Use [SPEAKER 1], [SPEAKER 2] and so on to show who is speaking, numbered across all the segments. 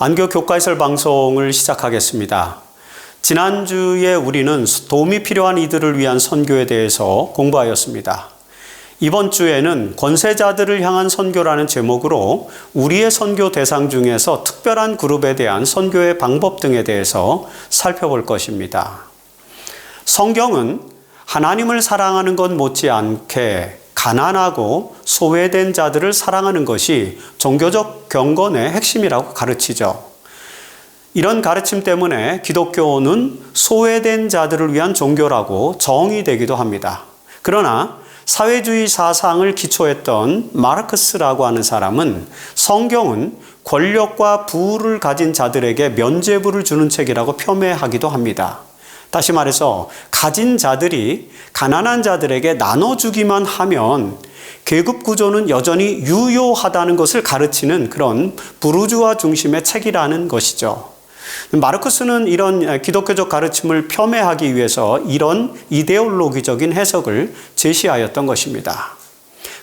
[SPEAKER 1] 안교 교과해설 방송을 시작하겠습니다. 지난주에 우리는 도움이 필요한 이들을 위한 선교에 대해서 공부하였습니다. 이번 주에는 권세자들을 향한 선교라는 제목으로 우리의 선교 대상 중에서 특별한 그룹에 대한 선교의 방법 등에 대해서 살펴볼 것입니다. 성경은 하나님을 사랑하는 것 못지않게 가난하고 소외된 자들을 사랑하는 것이 종교적 경건의 핵심이라고 가르치죠. 이런 가르침 때문에 기독교는 소외된 자들을 위한 종교라고 정의되기도 합니다. 그러나 사회주의 사상을 기초했던 마르크스라고 하는 사람은 성경은 권력과 부를 가진 자들에게 면죄부를 주는 책이라고 폄훼하기도 합니다. 다시 말해서 가진 자들이 가난한 자들에게 나눠주기만 하면 계급 구조는 여전히 유효하다는 것을 가르치는 그런 부르주아 중심의 책이라는 것이죠. 마르크스는 이런 기독교적 가르침을 폄훼하기 위해서 이런 이데올로기적인 해석을 제시하였던 것입니다.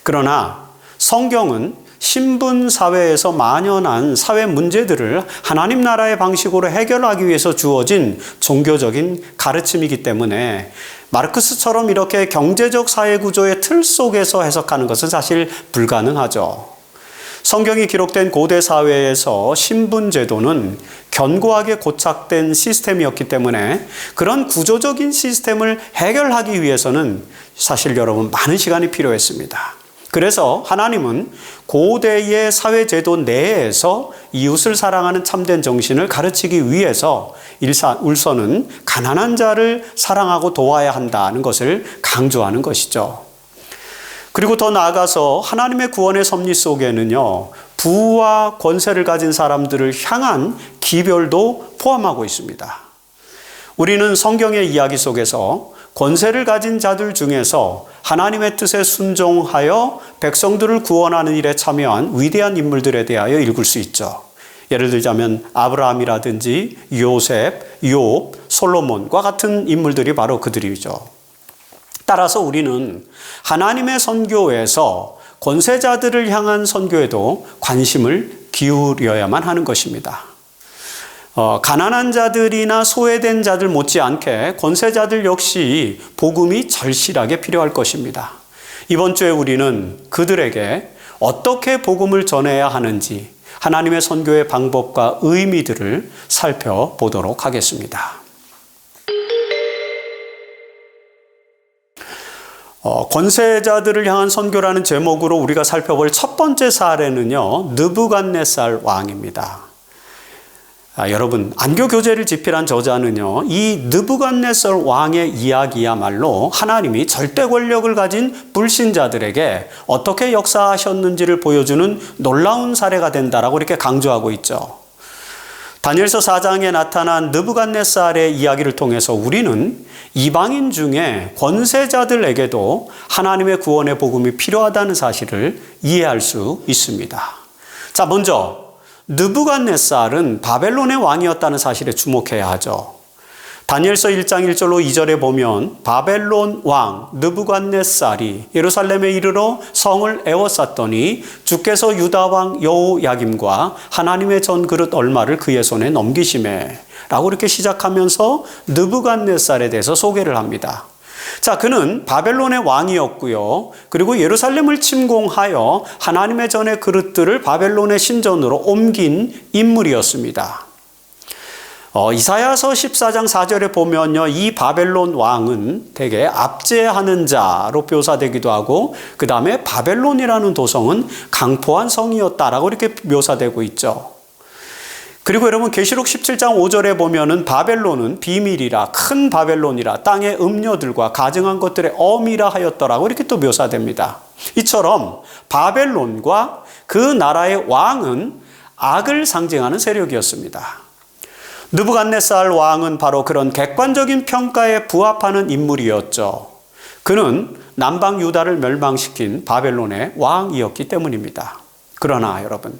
[SPEAKER 1] 그러나 성경은 신분 사회에서 만연한 사회 문제들을 하나님 나라의 방식으로 해결하기 위해서 주어진 종교적인 가르침이기 때문에 마르크스처럼 이렇게 경제적 사회 구조의 틀 속에서 해석하는 것은 사실 불가능하죠. 성경이 기록된 고대 사회에서 신분 제도는 견고하게 고착된 시스템이었기 때문에 그런 구조적인 시스템을 해결하기 위해서는 사실 여러분 많은 시간이 필요했습니다. 그래서 하나님은 고대의 사회제도 내에서 이웃을 사랑하는 참된 정신을 가르치기 위해서 우선은 가난한 자를 사랑하고 도와야 한다는 것을 강조하는 것이죠. 그리고 더 나아가서 하나님의 구원의 섭리 속에는요, 부와 권세를 가진 사람들을 향한 기별도 포함하고 있습니다. 우리는 성경의 이야기 속에서 권세를 가진 자들 중에서 하나님의 뜻에 순종하여 백성들을 구원하는 일에 참여한 위대한 인물들에 대하여 읽을 수 있죠. 예를 들자면 아브라함이라든지 요셉, 욥, 솔로몬과 같은 인물들이 바로 그들이죠. 따라서 우리는 하나님의 선교에서 권세자들을 향한 선교에도 관심을 기울여야만 하는 것입니다. 가난한 자들이나 소외된 자들 못지않게 권세자들 역시 복음이 절실하게 필요할 것입니다. 이번 주에 우리는 그들에게 어떻게 복음을 전해야 하는지 하나님의 선교의 방법과 의미들을 살펴보도록 하겠습니다. 권세자들을 향한 선교라는 제목으로 우리가 살펴볼 첫 번째 사례는요, 느부갓네살 왕입니다. 여러분, 안교 교재를 집필한 저자는요, 이 느부갓네살 왕의 이야기야말로 하나님이 절대 권력을 가진 불신자들에게 어떻게 역사하셨는지를 보여주는 놀라운 사례가 된다라고 이렇게 강조하고 있죠. 다니엘서 4장에 나타난 느부갓네살의 이야기를 통해서 우리는 이방인 중에 권세자들에게도 하나님의 구원의 복음이 필요하다는 사실을 이해할 수 있습니다. 자, 먼저 느부갓네살은 바벨론의 왕이었다는 사실에 주목해야 하죠. 다니엘서 1장 1절로 2절에 보면 바벨론 왕 느부갓네살이 예루살렘에 이르러 성을 에워쌌더니 주께서 유다 왕 여호야김과 하나님의 전 그릇 얼마를 그의 손에 넘기시매 라고 이렇게 시작하면서 느부갓네살에 대해서 소개를 합니다. 자, 그는 바벨론의 왕이었고요. 그리고 예루살렘을 침공하여 하나님의 전의 그릇들을 바벨론의 신전으로 옮긴 인물이었습니다. 이사야서 14장 4절에 보면요, 이 바벨론 왕은 대개 압제하는 자로 묘사되기도 하고, 그 다음에 바벨론이라는 도성은 강포한 성이었다라고 이렇게 묘사되고 있죠. 그리고 여러분 계시록 17장 5절에 보면은 바벨론은 비밀이라 큰 바벨론이라 땅의 음료들과 가증한 것들의 어미라 하였더라고 이렇게 또 묘사됩니다. 이처럼 바벨론과 그 나라의 왕은 악을 상징하는 세력이었습니다. 느부갓네살 왕은 바로 그런 객관적인 평가에 부합하는 인물이었죠. 그는 남방 유다를 멸망시킨 바벨론의 왕이었기 때문입니다. 그러나 여러분,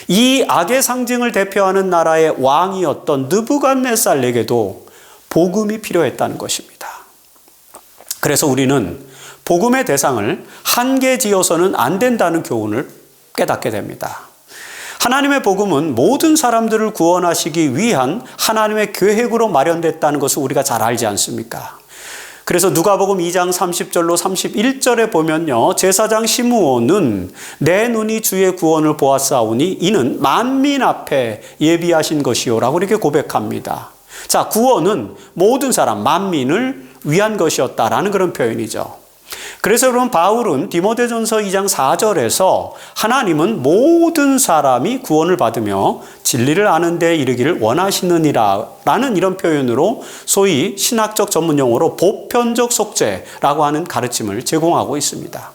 [SPEAKER 1] 이 악의 상징을 대표하는 나라의 왕이었던 느부갓네살에게도 복음이 필요했다는 것입니다. 그래서 우리는 복음의 대상을 한계 지어서는 안 된다는 교훈을 깨닫게 됩니다. 하나님의 복음은 모든 사람들을 구원하시기 위한 하나님의 계획으로 마련됐다는 것을 우리가 잘 알지 않습니까? 그래서 누가복음 2장 30절로 31절에 보면요, 제사장 시므온은 내 눈이 주의 구원을 보았사오니 이는 만민 앞에 예비하신 것이요라고 이렇게 고백합니다. 자, 구원은 모든 사람, 만민을 위한 것이었다라는 그런 표현이죠. 그래서 여러분, 바울은 디모데전서 2장 4절에서 하나님은 모든 사람이 구원을 받으며 진리를 아는 데 이르기를 원하시느니라 라는 이런 표현으로 소위 신학적 전문 용어로 보편적 속죄라고 하는 가르침을 제공하고 있습니다.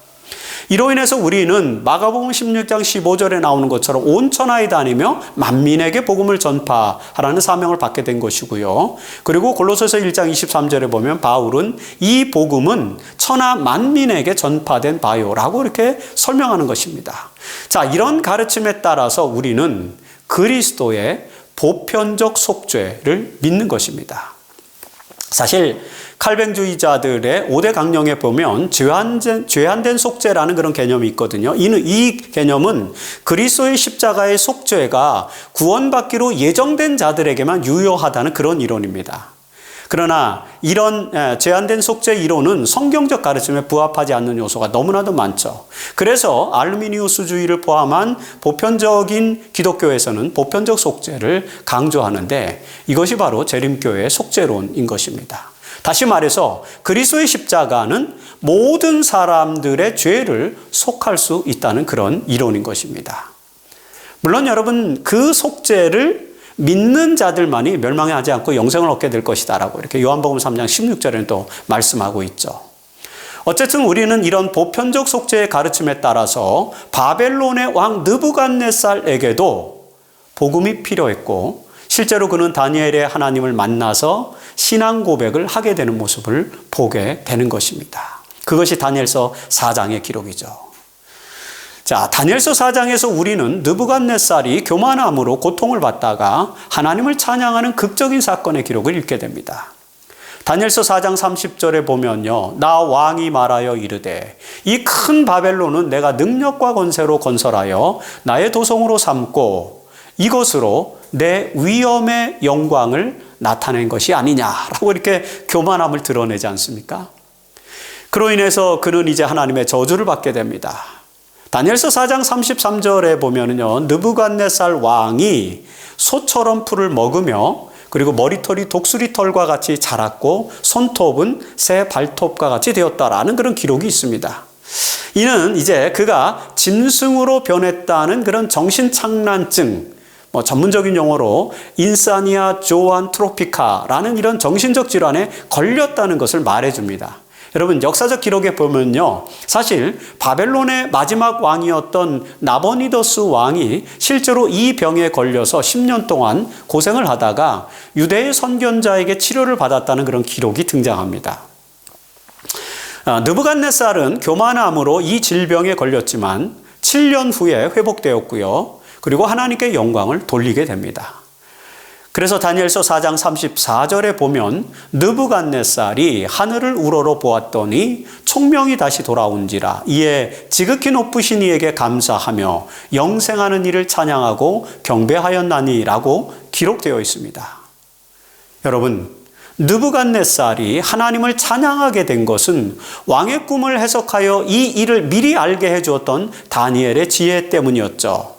[SPEAKER 1] 이로 인해서 우리는 마가복음 16장 15절에 나오는 것처럼 온 천하에 다니며 만민에게 복음을 전파하라는 사명을 받게 된 것이고요. 그리고 골로새서 1장 23절에 보면 바울은 이 복음은 천하 만민에게 전파된 바요라고 이렇게 설명하는 것입니다. 자, 이런 가르침에 따라서 우리는 그리스도의 보편적 속죄를 믿는 것입니다. 사실 칼뱅주의자들의 5대 강령에 보면 죄한된 속죄라는 그런 개념이 있거든요. 이 개념은 그리스도의 십자가의 속죄가 구원받기로 예정된 자들에게만 유효하다는 그런 이론입니다. 그러나 이런 제한된 속죄 이론은 성경적 가르침에 부합하지 않는 요소가 너무나도 많죠. 그래서 알루미니우스주의를 포함한 보편적인 기독교에서는 보편적 속죄를 강조하는데 이것이 바로 재림교회의 속죄론인 것입니다. 다시 말해서 그리스도의 십자가는 모든 사람들의 죄를 속할 수 있다는 그런 이론인 것입니다. 물론 여러분, 그 속죄를 믿는 자들만이 멸망하지 않고 영생을 얻게 될 것이다 라고 이렇게 요한복음 3장 16절에는 또 말씀하고 있죠. 어쨌든 우리는 이런 보편적 속죄의 가르침에 따라서 바벨론의 왕 느부갓네살에게도 복음이 필요했고 실제로 그는 다니엘의 하나님을 만나서 신앙 고백을 하게 되는 모습을 보게 되는 것입니다. 그것이 다니엘서 4장의 기록이죠. 자, 다니엘서 4장에서 우리는 느부갓네살이 교만함으로 고통을 받다가 하나님을 찬양하는 극적인 사건의 기록을 읽게 됩니다. 다니엘서 4장 30절에 보면요, 나 왕이 말하여 이르되 이 큰 바벨론은 내가 능력과 권세로 건설하여 나의 도성으로 삼고 이것으로 내 위엄의 영광을 나타낸 것이 아니냐라고 이렇게 교만함을 드러내지 않습니까? 그로 인해서 그는 이제 하나님의 저주를 받게 됩니다. 다니엘서 4장 33절에 보면은요, 느부갓네살 왕이 소처럼 풀을 먹으며 그리고 머리털이 독수리털과 같이 자랐고 손톱은 새 발톱과 같이 되었다라는 그런 기록이 있습니다. 이는 이제 그가 짐승으로 변했다는 그런 정신착란증, 전문적인 용어로 인사니아 조안트로피카라는 이런 정신적 질환에 걸렸다는 것을 말해줍니다. 여러분, 역사적 기록에 보면요, 사실 바벨론의 마지막 왕이었던 나보니더스 왕이 실제로 이 병에 걸려서 10년 동안 고생을 하다가 유대의 선견자에게 치료를 받았다는 그런 기록이 등장합니다. 느부갓네살은 교만함으로 이 질병에 걸렸지만 7년 후에 회복되었고요. 그리고 하나님께 영광을 돌리게 됩니다. 그래서 다니엘서 4장 34절에 보면 느부갓네살이 하늘을 우러러 보았더니 총명이 다시 돌아온지라 이에 지극히 높으신 이에게 감사하며 영생하는 이를 찬양하고 경배하였나니라고 기록되어 있습니다. 여러분, 느부갓네살이 하나님을 찬양하게 된 것은 왕의 꿈을 해석하여 이 일을 미리 알게 해주었던 다니엘의 지혜 때문이었죠.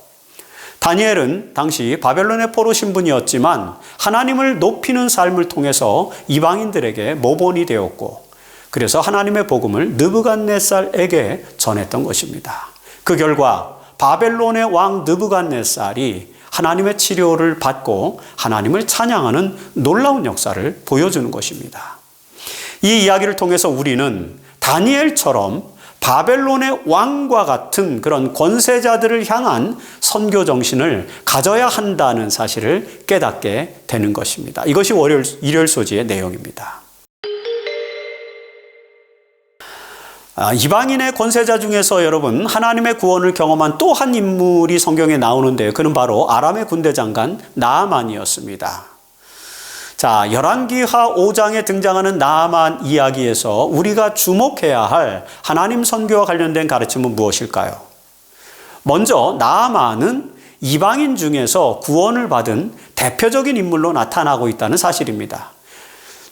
[SPEAKER 1] 다니엘은 당시 바벨론의 포로 신분이었지만 하나님을 높이는 삶을 통해서 이방인들에게 모본이 되었고 그래서 하나님의 복음을 느부갓네살에게 전했던 것입니다. 그 결과 바벨론의 왕 느부갓네살이 하나님의 치료를 받고 하나님을 찬양하는 놀라운 역사를 보여주는 것입니다. 이 이야기를 통해서 우리는 다니엘처럼 바벨론의 왕과 같은 그런 권세자들을 향한 선교 정신을 가져야 한다는 사실을 깨닫게 되는 것입니다. 이것이 일요일 소지의 내용입니다. 이방인의 권세자 중에서 여러분, 하나님의 구원을 경험한 또 한 인물이 성경에 나오는데요. 그는 바로 아람의 군대 장관 나아만이었습니다. 자, 열왕기하 5장에 등장하는 나아만 이야기에서 우리가 주목해야 할 하나님 선교와 관련된 가르침은 무엇일까요? 먼저 나아만은 이방인 중에서 구원을 받은 대표적인 인물로 나타나고 있다는 사실입니다.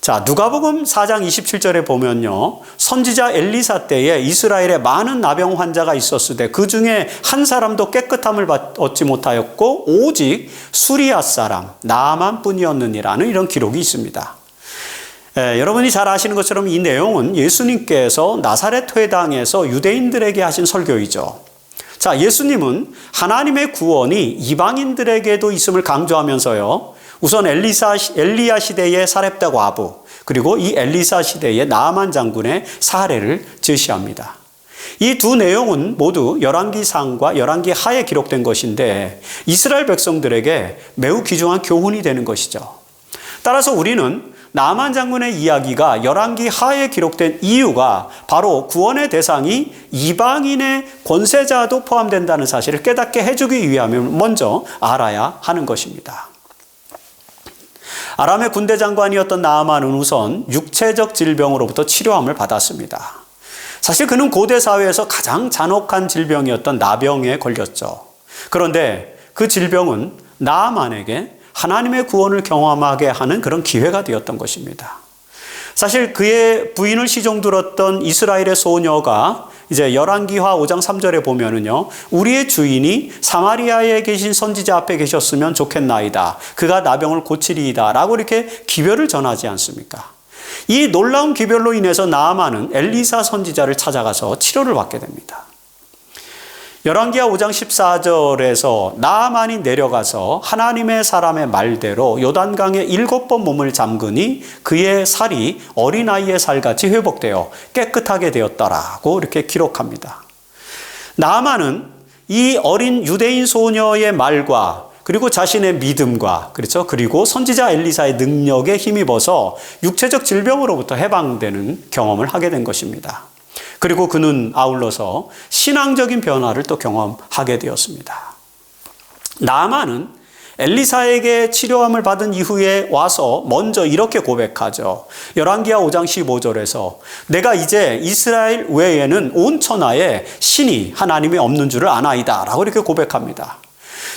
[SPEAKER 1] 자, 누가복음 4장 27절에 보면요, 선지자 엘리사 때에 이스라엘에 많은 나병 환자가 있었으되 그 중에 한 사람도 깨끗함을 얻지 못하였고 오직 수리아 사람 나아만뿐이었느니라는 이런 기록이 있습니다. 여러분이 잘 아시는 것처럼 이 내용은 예수님께서 나사렛 회당에서 유대인들에게 하신 설교이죠. 자, 예수님은 하나님의 구원이 이방인들에게도 있음을 강조하면서요, 우선 엘리야 시대의 사렙다 과부, 그리고 이 엘리사 시대의 나아만 장군의 사례를 제시합니다. 이 두 내용은 모두 열왕기상과 열왕기하에 기록된 것인데 이스라엘 백성들에게 매우 귀중한 교훈이 되는 것이죠. 따라서 우리는 나아만 장군의 이야기가 열왕기하에 기록된 이유가 바로 구원의 대상이 이방인의 권세자도 포함된다는 사실을 깨닫게 해주기 위하면 먼저 알아야 하는 것입니다. 아람의 군대 장관이었던 나아만은 우선 육체적 질병으로부터 치료함을 받았습니다. 사실 그는 고대 사회에서 가장 잔혹한 질병이었던 나병에 걸렸죠. 그런데 그 질병은 나아만에게 하나님의 구원을 경험하게 하는 그런 기회가 되었던 것입니다. 사실 그의 부인을 시종 들었던 이스라엘의 소녀가 이제 열왕기하 5장 3절에 보면은요, 우리의 주인이 사마리아에 계신 선지자 앞에 계셨으면 좋겠나이다. 그가 나병을 고치리이다. 라고 이렇게 기별을 전하지 않습니까? 이 놀라운 기별로 인해서 나아만은 엘리사 선지자를 찾아가서 치료를 받게 됩니다. 열왕기하 5장 14절에서 나아만이 내려가서 하나님의 사람의 말대로 요단강에 7번 몸을 잠그니 그의 살이 어린아이의 살같이 회복되어 깨끗하게 되었더라고 이렇게 기록합니다. 나아만은 이 어린 유대인 소녀의 말과 그리고 자신의 믿음과 그렇죠. 그리고 선지자 엘리사의 능력에 힘입어서 육체적 질병으로부터 해방되는 경험을 하게 된 것입니다. 그리고 그는 아울러서 신앙적인 변화를 또 경험하게 되었습니다. 나아만은 엘리사에게 치료함을 받은 이후에 와서 먼저 이렇게 고백하죠. 열왕기하 5장 15절에서 내가 이제 이스라엘 외에는 온 천하에 신이 하나님이 없는 줄을 아나이다 라고 이렇게 고백합니다.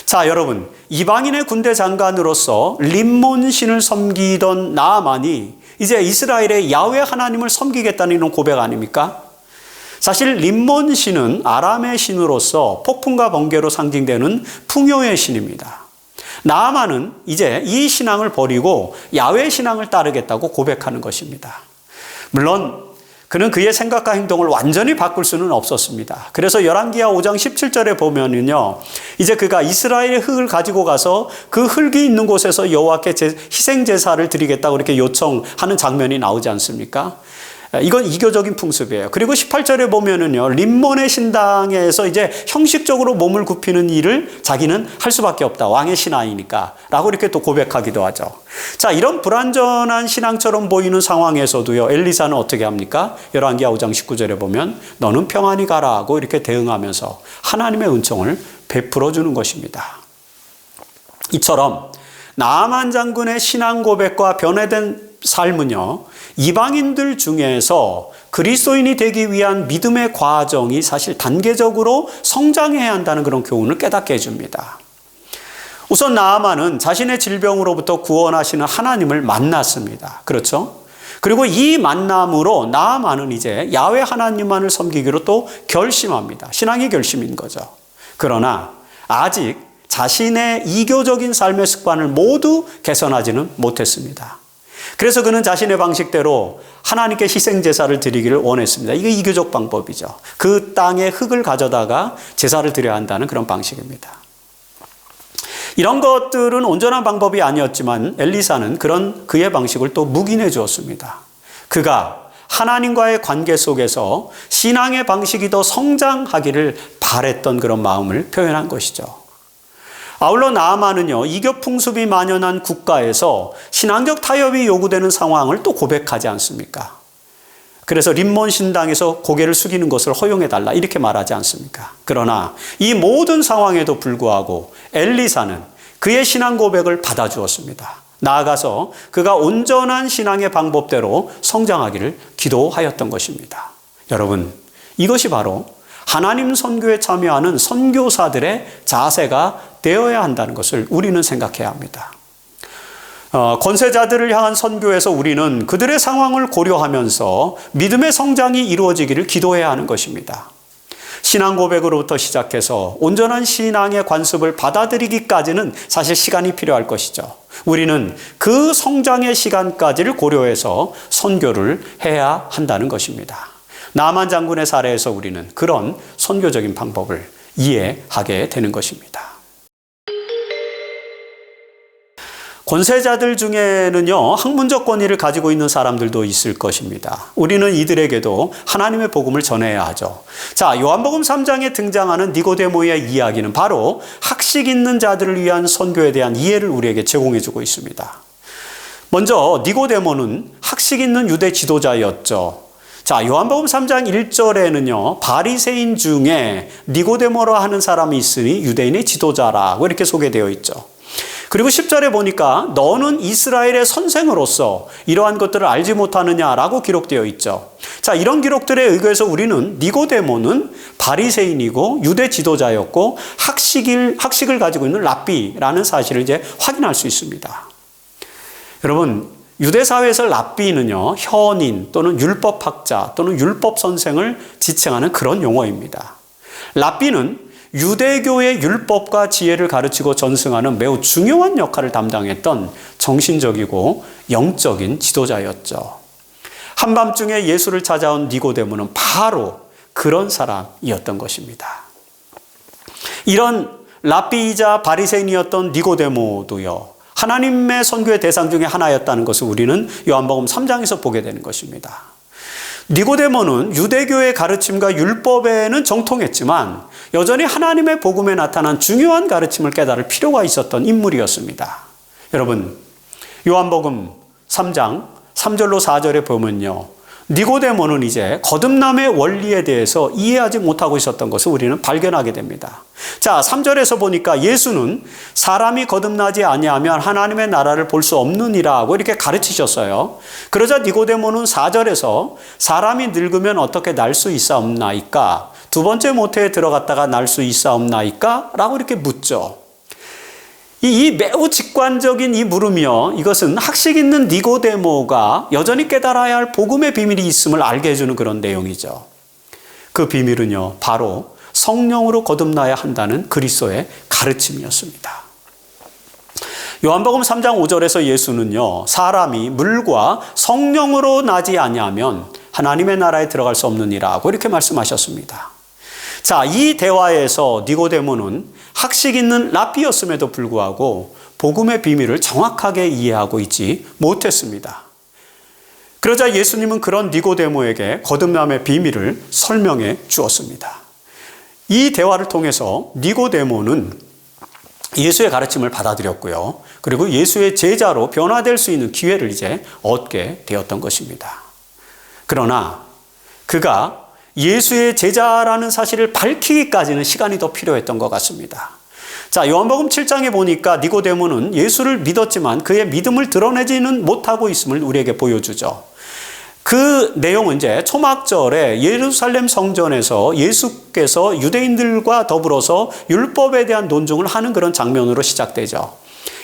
[SPEAKER 1] 자, 여러분, 이방인의 군대 장관으로서 림몬 신을 섬기던 나아만이 이제 이스라엘의 야훼 하나님을 섬기겠다는 이런 고백 아닙니까? 사실 림몬 신은 아람의 신으로서 폭풍과 번개로 상징되는 풍요의 신입니다. 나아만은 이제 이 신앙을 버리고 야훼 신앙을 따르겠다고 고백하는 것입니다. 물론 그는 그의 생각과 행동을 완전히 바꿀 수는 없었습니다. 그래서 열왕기하 5장 17절에 보면은요, 이제 그가 이스라엘의 흙을 가지고 가서 그 흙이 있는 곳에서 여호와께 희생 제사를 드리겠다고 이렇게 요청하는 장면이 나오지 않습니까? 이건 이교적인 풍습이에요. 그리고 18절에 보면은요, 림몬의 신당에서 이제 형식적으로 몸을 굽히는 일을 자기는 할 수밖에 없다. 왕의 신하이니까. 라고 이렇게 또 고백하기도 하죠. 자, 이런 불완전한 신앙처럼 보이는 상황에서도요, 엘리사는 어떻게 합니까? 열왕기하 5장 19절에 보면 너는 평안히 가라고 이렇게 대응하면서 하나님의 은총을 베풀어 주는 것입니다. 이처럼 나아만 장군의 신앙 고백과 변화된 삶은요, 이방인들 중에서 그리스도인이 되기 위한 믿음의 과정이 사실 단계적으로 성장해야 한다는 그런 교훈을 깨닫게 해줍니다. 우선 나아만은 자신의 질병으로부터 구원하시는 하나님을 만났습니다. 그렇죠? 그리고 이 만남으로 나아만은 이제 야훼 하나님만을 섬기기로 또 결심합니다. 신앙의 결심인 거죠. 그러나 아직 자신의 이교적인 삶의 습관을 모두 개선하지는 못했습니다. 그래서 그는 자신의 방식대로 하나님께 희생제사를 드리기를 원했습니다. 이게 이교적 방법이죠. 그 땅에 흙을 가져다가 제사를 드려야 한다는 그런 방식입니다. 이런 것들은 온전한 방법이 아니었지만 엘리사는 그런 그의 방식을 또 묵인해 주었습니다. 그가 하나님과의 관계 속에서 신앙의 방식이 더 성장하기를 바랬던 그런 마음을 표현한 것이죠. 아울러 나아만은요, 이교 풍습이 만연한 국가에서 신앙적 타협이 요구되는 상황을 또 고백하지 않습니까? 그래서 림몬 신당에서 고개를 숙이는 것을 허용해달라 이렇게 말하지 않습니까? 그러나 이 모든 상황에도 불구하고 엘리사는 그의 신앙 고백을 받아주었습니다. 나아가서 그가 온전한 신앙의 방법대로 성장하기를 기도하였던 것입니다. 여러분, 이것이 바로 하나님 선교에 참여하는 선교사들의 자세가 되어야 한다는 것을 우리는 생각해야 합니다. 권세자들을 향한 선교에서 우리는 그들의 상황을 고려하면서 믿음의 성장이 이루어지기를 기도해야 하는 것입니다. 신앙 고백으로부터 시작해서 온전한 신앙의 관습을 받아들이기까지는 사실 시간이 필요할 것이죠. 우리는 그 성장의 시간까지를 고려해서 선교를 해야 한다는 것입니다. 나만 장군의 사례에서 우리는 그런 선교적인 방법을 이해하게 되는 것입니다. 권세자들 중에는요, 학문적 권위를 가지고 있는 사람들도 있을 것입니다. 우리는 이들에게도 하나님의 복음을 전해야 하죠. 자, 요한복음 3장에 등장하는 니고데모의 이야기는 바로 학식 있는 자들을 위한 선교에 대한 이해를 우리에게 제공해주고 있습니다. 먼저 니고데모는 학식 있는 유대 지도자였죠. 자, 요한복음 3장 1절에는요, 바리새인 중에 니고데모라 하는 사람이 있으니 유대인의 지도자라고 이렇게 소개되어 있죠. 그리고 10절에 보니까 너는 이스라엘의 선생으로서 이러한 것들을 알지 못하느냐라고 기록되어 있죠. 자, 이런 기록들에 의거해서 우리는 니고데모는 바리새인이고 유대 지도자였고 학식을 가지고 있는 랍비라는 사실을 이제 확인할 수 있습니다. 여러분, 유대 사회에서 랍비는요, 현인 또는 율법학자 또는 율법 선생을 지칭하는 그런 용어입니다. 랍비는 유대교의 율법과 지혜를 가르치고 전승하는 매우 중요한 역할을 담당했던 정신적이고 영적인 지도자였죠. 한밤중에 예수를 찾아온 니고데모는 바로 그런 사람이었던 것입니다. 이런 랍비이자 바리새인이었던 니고데모도요, 하나님의 선교의 대상 중에 하나였다는 것을 우리는 요한복음 3장에서 보게 되는 것입니다. 니고데모는 유대교의 가르침과 율법에는 정통했지만 여전히 하나님의 복음에 나타난 중요한 가르침을 깨달을 필요가 있었던 인물이었습니다. 여러분, 요한복음 3장 3절로 4절에 보면요, 니고데모는 이제 거듭남의 원리에 대해서 이해하지 못하고 있었던 것을 우리는 발견하게 됩니다. 자, 3절에서 보니까 예수는 사람이 거듭나지 아니하면 하나님의 나라를 볼 수 없느니라고 이렇게 가르치셨어요. 그러자 니고데모는 4절에서 사람이 늙으면 어떻게 날 수 있사옵나이까? 두 번째 모태에 들어갔다가 날 수 있사옵나이까? 라고 이렇게 묻죠. 이 매우 직관적인 이 물음이요, 이것은 학식 있는 니고데모가 여전히 깨달아야 할 복음의 비밀이 있음을 알게 해주는 그런 내용이죠. 그 비밀은요, 바로 성령으로 거듭나야 한다는 그리스도의 가르침이었습니다. 요한복음 3장 5절에서 예수는요, 사람이 물과 성령으로 나지 아니하면 하나님의 나라에 들어갈 수 없느니라고 이렇게 말씀하셨습니다. 자, 이 대화에서 니고데모는 학식 있는 랍비였음에도 불구하고 복음의 비밀을 정확하게 이해하고 있지 못했습니다. 그러자 예수님은 그런 니고데모에게 거듭남의 비밀을 설명해 주었습니다. 이 대화를 통해서 니고데모는 예수의 가르침을 받아들였고요. 그리고 예수의 제자로 변화될 수 있는 기회를 이제 얻게 되었던 것입니다. 그러나 그가 예수의 제자라는 사실을 밝히기까지는 시간이 더 필요했던 것 같습니다. 자, 요한복음 7장에 보니까 니고데모는 예수를 믿었지만 그의 믿음을 드러내지는 못하고 있음을 우리에게 보여주죠. 그 내용은 이제 초막절에 예루살렘 성전에서 예수께서 유대인들과 더불어서 율법에 대한 논증을 하는 그런 장면으로 시작되죠.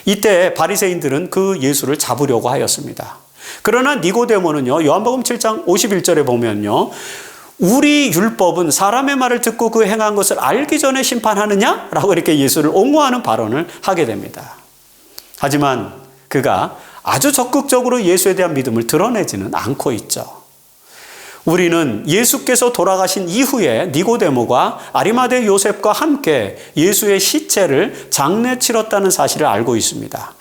[SPEAKER 1] 이때 바리새인들은 그 예수를 잡으려고 하였습니다. 그러나 니고데모는요, 요한복음 7장 51절에 보면요, 우리 율법은 사람의 말을 듣고 그 행한 것을 알기 전에 심판하느냐? 라고 이렇게 예수를 옹호하는 발언을 하게 됩니다. 하지만 그가 아주 적극적으로 예수에 대한 믿음을 드러내지는 않고 있죠. 우리는 예수께서 돌아가신 이후에 니고데모가 아리마대 요셉과 함께 예수의 시체를 장례 치렀다는 사실을 알고 있습니다.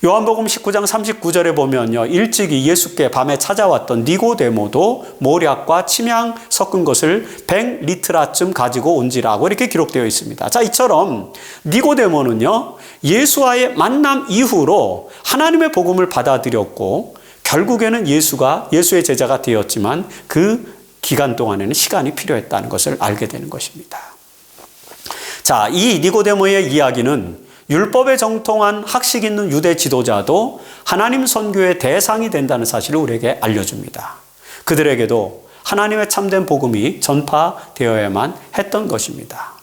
[SPEAKER 1] 요한복음 19장 39절에 보면요, 일찍이 예수께 밤에 찾아왔던 니고데모도 모략과 침향 섞은 것을 100리트라쯤 가지고 온지라고 이렇게 기록되어 있습니다. 자, 이처럼 니고데모는요, 예수와의 만남 이후로 하나님의 복음을 받아들였고 결국에는 예수의 제자가 되었지만 그 기간 동안에는 시간이 필요했다는 것을 알게 되는 것입니다. 자, 이 니고데모의 이야기는 율법에 정통한 학식 있는 유대 지도자도 하나님 선교의 대상이 된다는 사실을 우리에게 알려줍니다. 그들에게도 하나님의 참된 복음이 전파되어야만 했던 것입니다.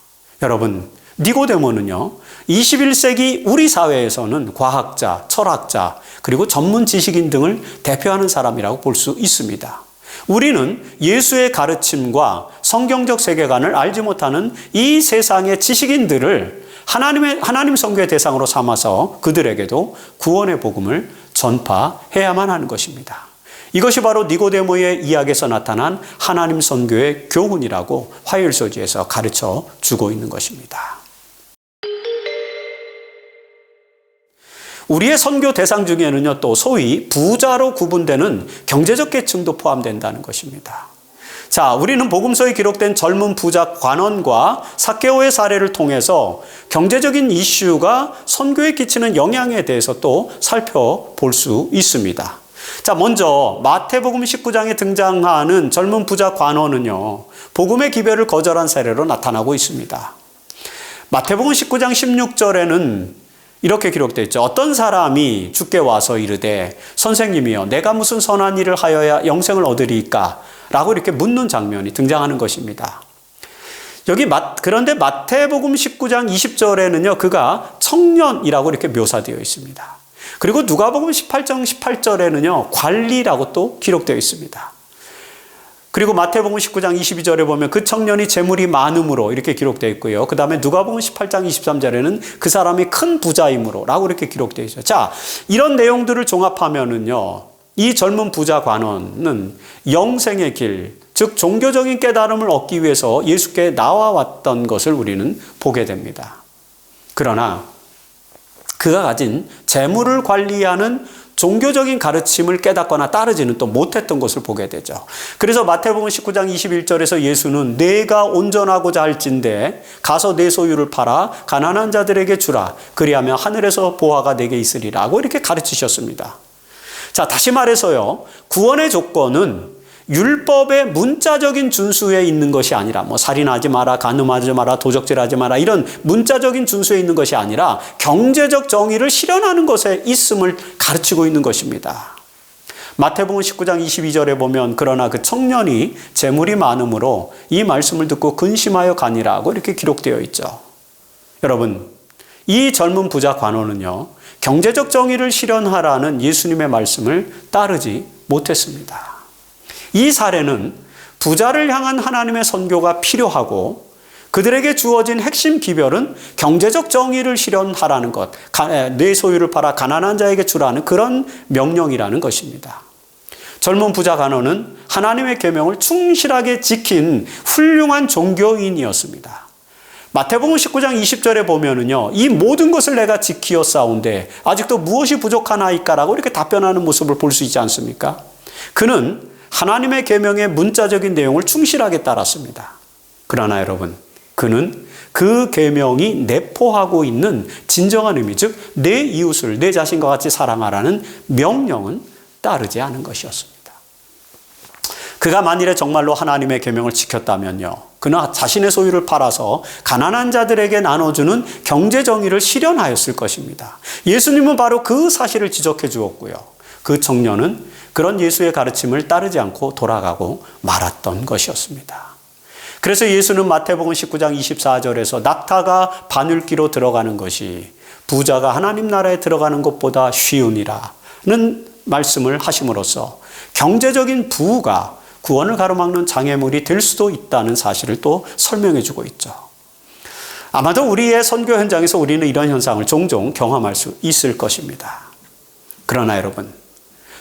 [SPEAKER 1] 여러분, 니고데모는요, 21세기 우리 사회에서는 과학자, 철학자, 그리고 전문 지식인 등을 대표하는 사람이라고 볼 수 있습니다. 우리는 예수의 가르침과 성경적 세계관을 알지 못하는 이 세상의 지식인들을 하나님 선교의 대상으로 삼아서 그들에게도 구원의 복음을 전파해야만 하는 것입니다. 이것이 바로 니고데모의 이야기에서 나타난 하나님 선교의 교훈이라고 화요일서지에서 가르쳐 주고 있는 것입니다. 우리의 선교 대상 중에는요, 또 소위 부자로 구분되는 경제적 계층도 포함된다는 것입니다. 자, 우리는 복음서에 기록된 젊은 부자 관원과 삭개오의 사례를 통해서 경제적인 이슈가 선교에 끼치는 영향에 대해서 또 살펴볼 수 있습니다. 자, 먼저 마태복음 19장에 등장하는 젊은 부자 관원은요, 복음의 기별을 거절한 사례로 나타나고 있습니다. 마태복음 19장 16절에는 이렇게 기록되어 있죠. 어떤 사람이 주께 와서 이르되 선생님이여 내가 무슨 선한 일을 하여야 영생을 얻으리이까? 라고 이렇게 묻는 장면이 등장하는 것입니다. 그런데 마태복음 19장 20절에는요, 그가 청년이라고 이렇게 묘사되어 있습니다. 그리고 누가복음 18장 18절에는요, 관리라고 또 기록되어 있습니다. 그리고 마태복음 19장 22절에 보면 그 청년이 재물이 많음으로 이렇게 기록되어 있고요. 그 다음에 누가복음 18장 23절에는 그 사람이 큰 부자이므로 라고 이렇게 기록되어 있어요. 자, 이런 내용들을 종합하면은요, 이 젊은 부자 관원은 영생의 길, 즉 종교적인 깨달음을 얻기 위해서 예수께 나와왔던 것을 우리는 보게 됩니다. 그러나 그가 가진 재물을 관리하는 종교적인 가르침을 깨닫거나 따르지는 또 못했던 것을 보게 되죠. 그래서 마태복음 19장 21절에서 예수는 내가 온전하고자 할진대 가서 내 소유를 팔아 가난한 자들에게 주라. 그리하면 하늘에서 보화가 내게 있으리라고 이렇게 가르치셨습니다. 자, 다시 말해서요, 구원의 조건은 율법의 문자적인 준수에 있는 것이 아니라 살인하지 마라, 간음하지 마라, 도적질하지 마라 이런 문자적인 준수에 있는 것이 아니라 경제적 정의를 실현하는 것에 있음을 가르치고 있는 것입니다. 마태복음 19장 22절에 보면 그러나 그 청년이 재물이 많음으로 이 말씀을 듣고 근심하여 가니라고 이렇게 기록되어 있죠. 여러분, 이 젊은 부자 관원은요, 경제적 정의를 실현하라는 예수님의 말씀을 따르지 못했습니다. 이 사례는 부자를 향한 하나님의 선교가 필요하고 그들에게 주어진 핵심 기별은 경제적 정의를 실현하라는 것, 내 소유를 팔아 가난한 자에게 주라는 그런 명령이라는 것입니다. 젊은 부자 관원은 하나님의 계명을 충실하게 지킨 훌륭한 종교인이었습니다. 마태복음 19장 20절에 보면은요, 이 모든 것을 내가 지키었사온데 아직도 무엇이 부족하나이까라고 이렇게 답변하는 모습을 볼 수 있지 않습니까? 그는 하나님의 계명의 문자적인 내용을 충실하게 따랐습니다. 그러나 여러분, 그는 그 계명이 내포하고 있는 진정한 의미, 즉 내 이웃을 내 자신과 같이 사랑하라는 명령은 따르지 않은 것이었습니다. 그가 만일에 정말로 하나님의 계명을 지켰다면요, 그는 자신의 소유를 팔아서 가난한 자들에게 나눠주는 경제 정의를 실현하였을 것입니다. 예수님은 바로 그 사실을 지적해 주었고요, 그 청년은 그런 예수의 가르침을 따르지 않고 돌아가고 말았던 것이었습니다. 그래서 예수는 마태복음 19장 24절에서 낙타가 바늘귀로 들어가는 것이 부자가 하나님 나라에 들어가는 것보다 쉬우니라는 말씀을 하심으로써 경제적인 부가 구원을 가로막는 장애물이 될 수도 있다는 사실을 또 설명해 주고 있죠. 아마도 우리의 선교 현장에서 우리는 이런 현상을 종종 경험할 수 있을 것입니다. 그러나 여러분,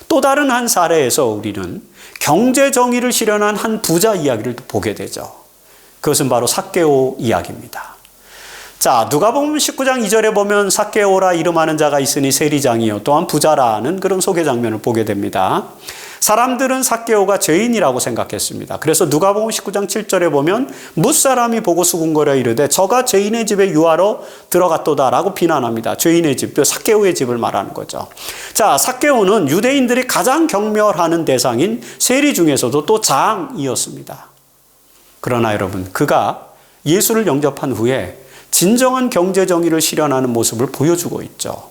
[SPEAKER 1] 또 다른 한 사례에서 우리는 경제 정의를 실현한 한 부자 이야기를 보게 되죠. 그것은 바로 삭개오 이야기입니다. 자, 누가복음 19장 2절에 보면 삭개오라 이름하는 자가 있으니 세리장이요 또한 부자라는 그런 소개 장면을 보게 됩니다. 사람들은 삭개오가 죄인이라고 생각했습니다. 그래서 누가복음 19장 7절에 보면 뭇사람이 보고 수군거려 이르되 저가 죄인의 집에 유하러 들어갔도다라고 비난합니다. 죄인의 집, 삭개오의 집을 말하는 거죠. 자, 삭개오는 유대인들이 가장 경멸하는 대상인 세리 중에서도 또 장이었습니다. 그러나 여러분, 그가 예수를 영접한 후에 진정한 경제 정의를 실현하는 모습을 보여주고 있죠.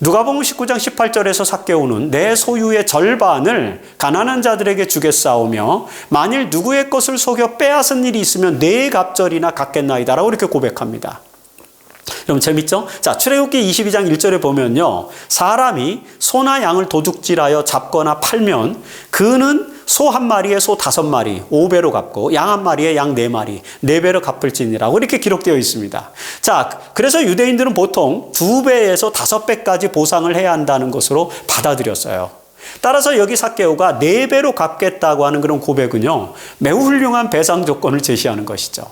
[SPEAKER 1] 누가복음 19장 18절에서 삭개오는 내 소유의 절반을 가난한 자들에게 주겠사오며 만일 누구의 것을 속여 빼앗은 일이 있으면 네 갑절이나 갚겠나이다라고 이렇게 고백합니다. 여러분 재밌죠? 자, 출애굽기 22장 1절에 보면요, 사람이 소나 양을 도둑질하여 잡거나 팔면 그는 소 한 마리에 소 5마리 5배로 갚고 양 한 마리에 양 4마리 4배로 갚을지니라고 이렇게 기록되어 있습니다. 자, 그래서 유대인들은 보통 2배에서 5배까지 보상을 해야 한다는 것으로 받아들였어요. 따라서 여기 삭개오가 4배로 갚겠다고 하는 그런 고백은요, 매우 훌륭한 배상 조건을 제시하는 것이죠.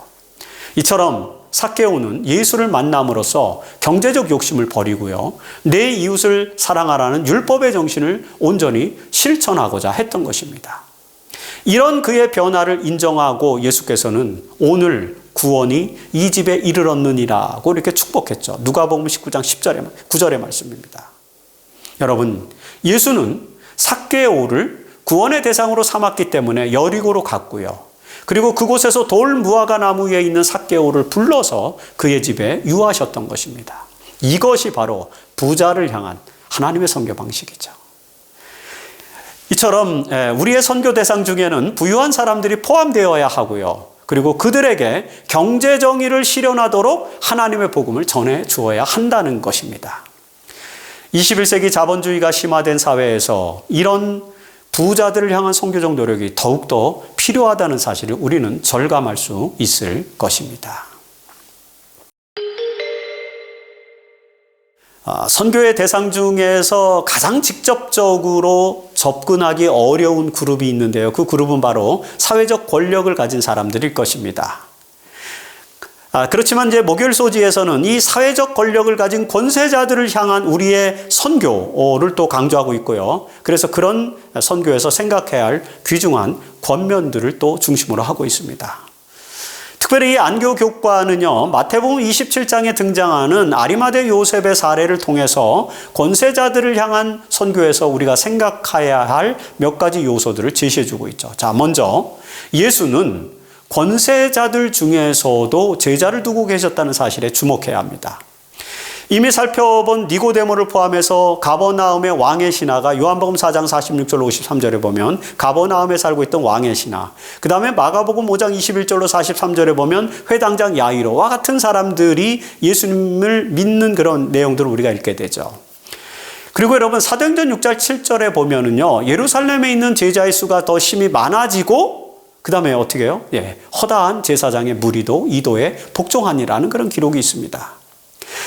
[SPEAKER 1] 이처럼 삭개오는 예수를 만남으로써 경제적 욕심을 버리고요, 내 이웃을 사랑하라는 율법의 정신을 온전히 실천하고자 했던 것입니다. 이런 그의 변화를 인정하고 예수께서는 오늘 구원이 이 집에 이르렀느니라고 이렇게 축복했죠. 누가복음 19장 9절의 말씀입니다. 여러분, 예수는 삭개오를 구원의 대상으로 삼았기 때문에 여리고로 갔고요, 그리고 그곳에서 돌 무화과 나무 위에 있는 삭개오를 불러서 그의 집에 유하셨던 것입니다. 이것이 바로 부자를 향한 하나님의 선교 방식이죠. 이처럼 우리의 선교 대상 중에는 부유한 사람들이 포함되어야 하고요, 그리고 그들에게 경제 정의를 실현하도록 하나님의 복음을 전해 주어야 한다는 것입니다. 21세기 자본주의가 심화된 사회에서 이런 부자들을 향한 선교적 노력이 더욱더 필요하다는 사실을 우리는 절감할 수 있을 것입니다. 선교의 대상 중에서 가장 직접적으로 접근하기 어려운 그룹이 있는데요. 그 그룹은 바로 사회적 권력을 가진 사람들일 것입니다. 그렇지만 이제 목요일 소지에서는 이 사회적 권력을 가진 권세자들을 향한 우리의 선교를 또 강조하고 있고요. 그래서 그런 선교에서 생각해야 할 귀중한 권면들을 또 중심으로 하고 있습니다. 특별히 이 안교 교과는요, 마태복음 27장에 등장하는 아리마대 요셉의 사례를 통해서 권세자들을 향한 선교에서 우리가 생각해야 할 몇 가지 요소들을 제시해주고 있죠. 자, 먼저 예수는 권세자들 중에서도 제자를 두고 계셨다는 사실에 주목해야 합니다. 이미 살펴본 니고데모를 포함해서 가버나움의 왕의 신하가 요한복음 4장 46절로 53절에 보면 가버나움에 살고 있던 왕의 신하, 그 다음에 마가복음 5장 21절로 43절에 보면 회당장 야이로와 같은 사람들이 예수님을 믿는 그런 내용들을 우리가 읽게 되죠. 그리고 여러분, 사도행전 6장 7절에 보면은요, 예루살렘에 있는 제자의 수가 더 심히 많아지고 그 다음에 어떻게 해요? 허다한 제사장의 무리도 이도에 복종하니라는 그런 기록이 있습니다.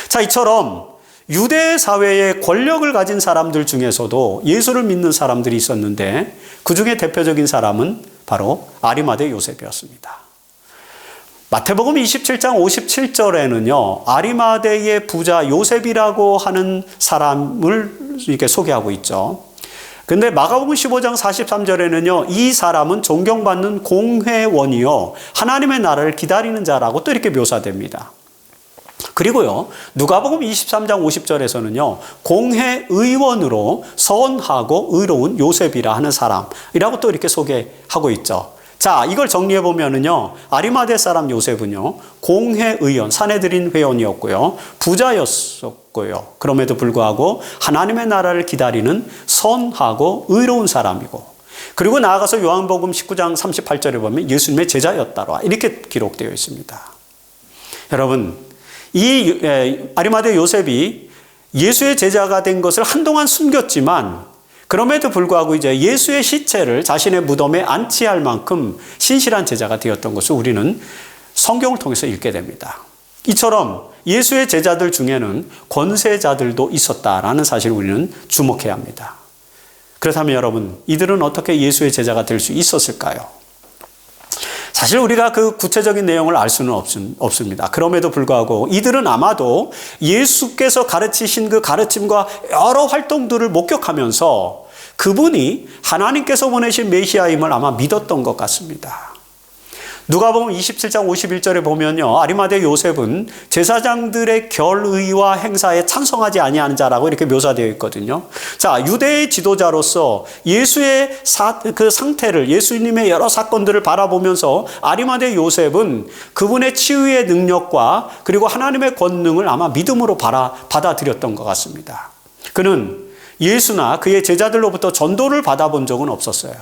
[SPEAKER 1] 자, 이처럼 유대 사회의 권력을 가진 사람들 중에서도 예수를 믿는 사람들이 있었는데 그 중에 대표적인 사람은 바로 아리마대 요셉이었습니다. 마태복음 27장 57절에는요, 아리마대의 부자 요셉이라고 하는 사람을 이렇게 소개하고 있죠. 근데 마가복음 15장 43절에는요, 이 사람은 존경받는 공회원이요 하나님의 나라를 기다리는 자라고 또 이렇게 묘사됩니다. 그리고요, 누가복음 23장 50절에서는요, 공회의원으로 선하고 의로운 요셉이라 하는 사람이라고 또 이렇게 소개하고 있죠. 자, 이걸 정리해 보면은요, 아리마대 사람 요셉은요, 공회의원, 사내들인 회원이었고요, 부자였었고요. 그럼에도 불구하고 하나님의 나라를 기다리는 선하고 의로운 사람이고, 그리고 나아가서 요한복음 19장 38절에 보면 예수님의 제자였다라 이렇게 기록되어 있습니다. 여러분, 이 아리마대 요셉이 예수의 제자가 된 것을 한동안 숨겼지만 그럼에도 불구하고 이제 예수의 시체를 자신의 무덤에 안치할 만큼 신실한 제자가 되었던 것을 우리는 성경을 통해서 읽게 됩니다. 이처럼 예수의 제자들 중에는 권세자들도 있었다라는 사실을 우리는 주목해야 합니다. 그렇다면 여러분, 이들은 어떻게 예수의 제자가 될 수 있었을까요? 사실 우리가 그 구체적인 내용을 알 수는 없습니다. 그럼에도 불구하고 이들은 아마도 예수께서 가르치신 그 가르침과 여러 활동들을 목격하면서 그분이 하나님께서 보내신 메시아임을 아마 믿었던 것 같습니다. 누가복음 27장 51절에 보면요, 아리마대 요셉은 제사장들의 결의와 행사에 찬성하지 아니하는 자라고 이렇게 묘사되어 있거든요. 자, 유대의 지도자로서 예수의 그 상태를, 예수님의 여러 사건들을 바라보면서 아리마대 요셉은 그분의 치유의 능력과 그리고 하나님의 권능을 아마 믿음으로 받아들였던 것 같습니다. 그는 예수나 그의 제자들로부터 전도를 받아본 적은 없었어요.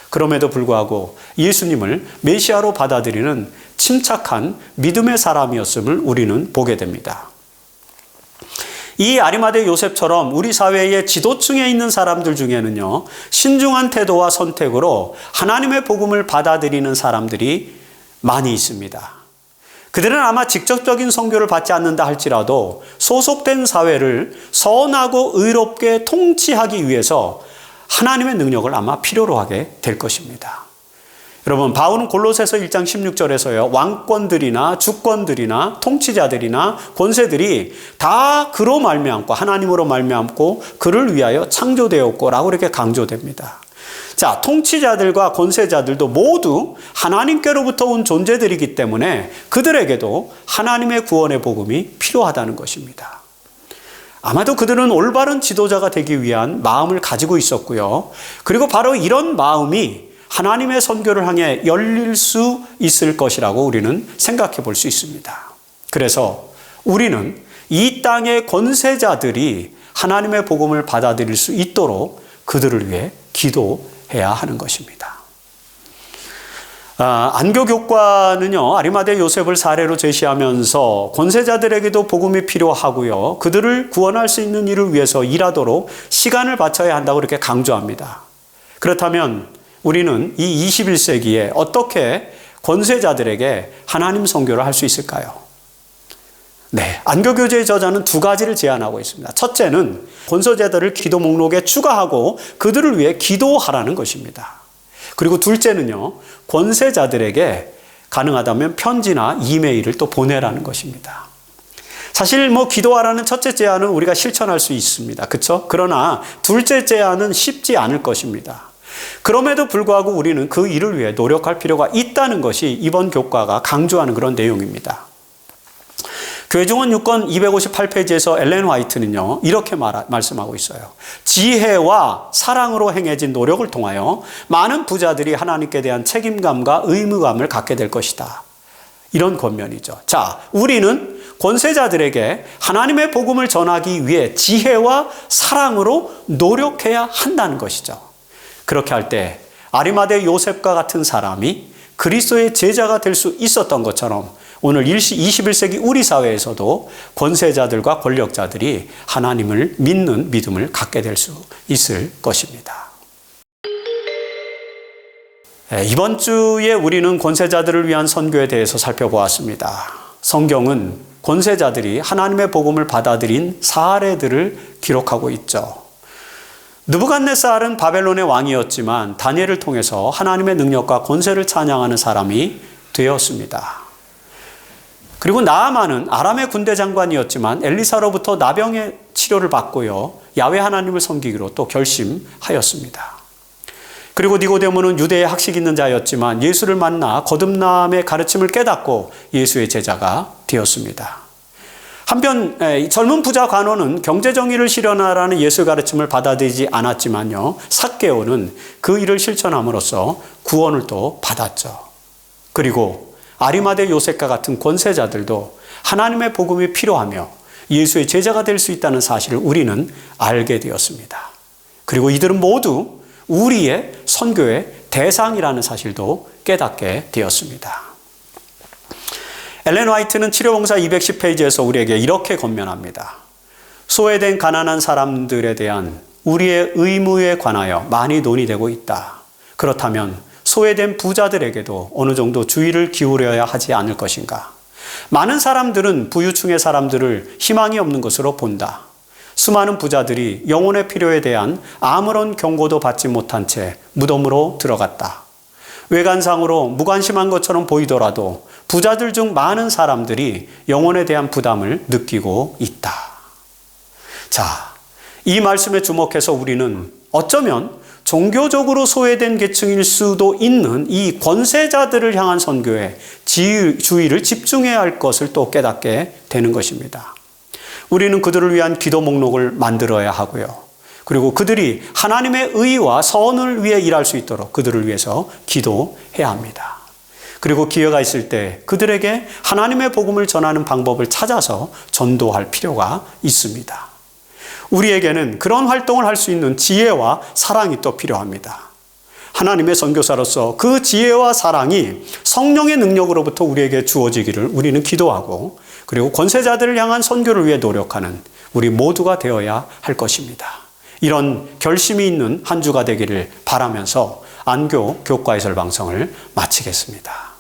[SPEAKER 1] 그럼에도 불구하고 예수님을 메시아로 받아들이는 침착한 믿음의 사람이었음을 우리는 보게 됩니다. 이 아리마대 요셉처럼 우리 사회의 지도층에 있는 사람들 중에는요, 신중한 태도와 선택으로 하나님의 복음을 받아들이는 사람들이 많이 있습니다. 그들은 아마 직접적인 선교를 받지 않는다 할지라도 소속된 사회를 선하고 의롭게 통치하기 위해서 하나님의 능력을 아마 필요로 하게 될 것입니다. 여러분, 바울은 골로새서 1장 16절에서요, 왕권들이나 주권들이나 통치자들이나 권세들이 다 그로 말미암고 하나님으로 말미암고 그를 위하여 창조되었고라고 이렇게 강조됩니다. 자, 통치자들과 권세자들도 모두 하나님께로부터 온 존재들이기 때문에 그들에게도 하나님의 구원의 복음이 필요하다는 것입니다. 아마도 그들은 올바른 지도자가 되기 위한 마음을 가지고 있었고요. 그리고 바로 이런 마음이 하나님의 선교를 향해 열릴 수 있을 것이라고 우리는 생각해 볼 수 있습니다. 그래서 우리는 이 땅의 권세자들이 하나님의 복음을 받아들일 수 있도록 그들을 위해 기도해야 하는 것입니다. 안교교과는요, 아리마대 요셉을 사례로 제시하면서 권세자들에게도 복음이 필요하고요, 그들을 구원할 수 있는 일을 위해서 일하도록 시간을 바쳐야 한다고 이렇게 강조합니다. 그렇다면 우리는 이 21세기에 어떻게 권세자들에게 하나님 선교를 할 수 있을까요? 네, 안교교제의 저자는 두 가지를 제안하고 있습니다. 첫째는 권세자들을 기도 목록에 추가하고 그들을 위해 기도하라는 것입니다. 그리고 둘째는요, 권세자들에게 가능하다면 편지나 이메일을 또 보내라는 것입니다. 사실 기도하라는 첫째 제안은 우리가 실천할 수 있습니다. 그렇죠? 그러나 둘째 제안은 쉽지 않을 것입니다. 그럼에도 불구하고 우리는 그 일을 위해 노력할 필요가 있다는 것이 이번 교과가 강조하는 그런 내용입니다. 교회증언 6권 258페이지에서 엘렌 화이트는요, 이렇게 말씀하고 있어요. 지혜와 사랑으로 행해진 노력을 통하여 많은 부자들이 하나님께 대한 책임감과 의무감을 갖게 될 것이다. 이런 권면이죠. 자, 우리는 권세자들에게 하나님의 복음을 전하기 위해 지혜와 사랑으로 노력해야 한다는 것이죠. 그렇게 할 때 아리마대 요셉과 같은 사람이 그리스도의 제자가 될 수 있었던 것처럼 오늘 21세기 우리 사회에서도 권세자들과 권력자들이 하나님을 믿는 믿음을 갖게 될 수 있을 것입니다. 이번 주에 우리는 권세자들을 위한 선교에 대해서 살펴보았습니다. 성경은 권세자들이 하나님의 복음을 받아들인 사례들을 기록하고 있죠. 느부갓네살은 바벨론의 왕이었지만 다니엘을 통해서 하나님의 능력과 권세를 찬양하는 사람이 되었습니다. 그리고 나아만은 아람의 군대 장관이었지만 엘리사로부터 나병의 치료를 받고요, 야훼 하나님을 섬기기로 또 결심하였습니다. 그리고 니고데모는 유대의 학식 있는 자였지만 예수를 만나 거듭남의 가르침을 깨닫고 예수의 제자가 되었습니다. 한편 젊은 부자 관원은 경제정의를 실현하라는 예수 가르침을 받아들이지 않았지만요, 삭개오는 그 일을 실천함으로써 구원을 또 받았죠. 그리고 아리마대 요셉과 같은 권세자들도 하나님의 복음이 필요하며 예수의 제자가 될 수 있다는 사실을 우리는 알게 되었습니다. 그리고 이들은 모두 우리의 선교의 대상이라는 사실도 깨닫게 되었습니다. 엘렌 화이트는 치료봉사 210페이지에서 우리에게 이렇게 권면합니다. 소외된 가난한 사람들에 대한 우리의 의무에 관하여 많이 논의되고 있다. 그렇다면 소외된 부자들에게도 어느 정도 주의를 기울여야 하지 않을 것인가? 많은 사람들은 부유층의 사람들을 희망이 없는 것으로 본다. 수많은 부자들이 영혼의 필요에 대한 아무런 경고도 받지 못한 채 무덤으로 들어갔다. 외관상으로 무관심한 것처럼 보이더라도 부자들 중 많은 사람들이 영혼에 대한 부담을 느끼고 있다. 자, 이 말씀에 주목해서 우리는 어쩌면 종교적으로 소외된 계층일 수도 있는 이 권세자들을 향한 선교에 주의를 집중해야 할 것을 또 깨닫게 되는 것입니다. 우리는 그들을 위한 기도 목록을 만들어야 하고요. 그리고 그들이 하나님의 의와 선을 위해 일할 수 있도록 그들을 위해서 기도해야 합니다. 그리고 기회가 있을 때 그들에게 하나님의 복음을 전하는 방법을 찾아서 전도할 필요가 있습니다. 우리에게는 그런 활동을 할 수 있는 지혜와 사랑이 또 필요합니다. 하나님의 선교사로서 그 지혜와 사랑이 성령의 능력으로부터 우리에게 주어지기를 우리는 기도하고, 그리고 권세자들을 향한 선교를 위해 노력하는 우리 모두가 되어야 할 것입니다. 이런 결심이 있는 한 주가 되기를 바라면서 안교 교과해설 방송을 마치겠습니다.